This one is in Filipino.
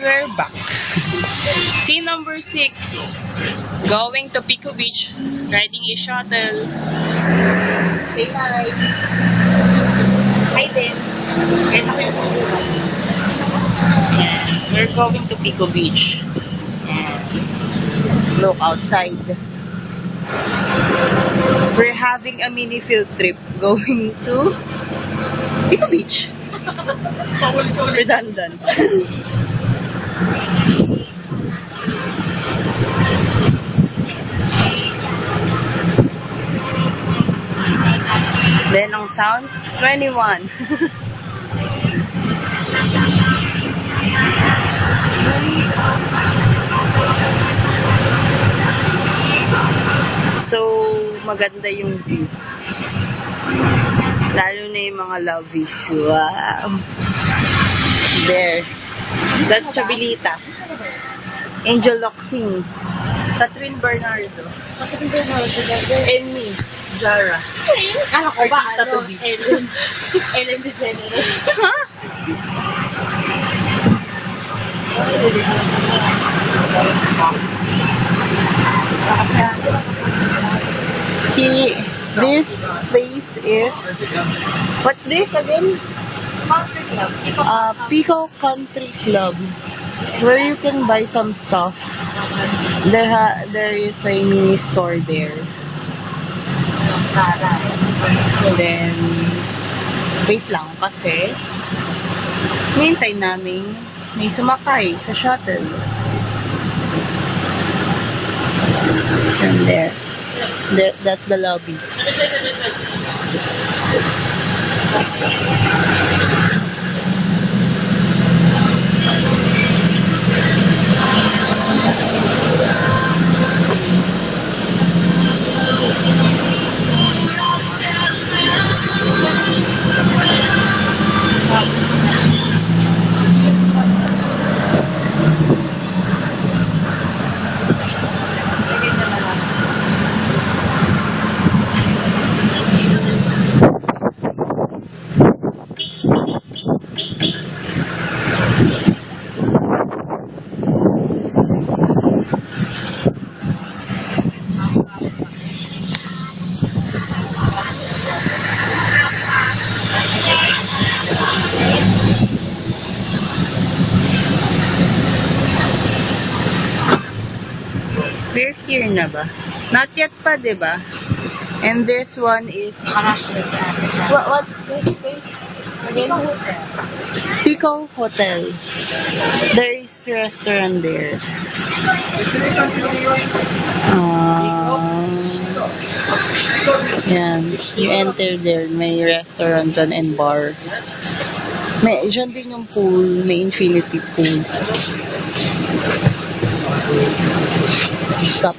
we're back. Scene number 6. Going to Pico Beach, riding a shuttle. Say hi. Hi din. Kaya ko yung pagbuhay. We're going to Pico Beach. And look outside. We're having a mini field trip going to Pico Beach. Redundant. Lenong Sounds 21. So, maganda yung view. Lalo na yung mga lovies. Wow. There. That's Chabilita. Angel Locsin. Catherine Bernardo. And me, Jara. Ano ko ba? Artista to Ano? be. Ellen DeGeneres. Ha? This place is, what's this again? Country Club. Pico Country Club, where you can buy some stuff. There is a mini store there. And then, wait lang kasi hintay namin may sumakay sa shuttle. And there, that's the lobby. We're here na ba? Not yet pa, diba? And this one is... What's this place? Pico Hotel. Pico Hotel. There is restaurant there. Yan. You enter there. May restaurant dyan and bar. May, dyan din yung pool. May infinity pool. Stop.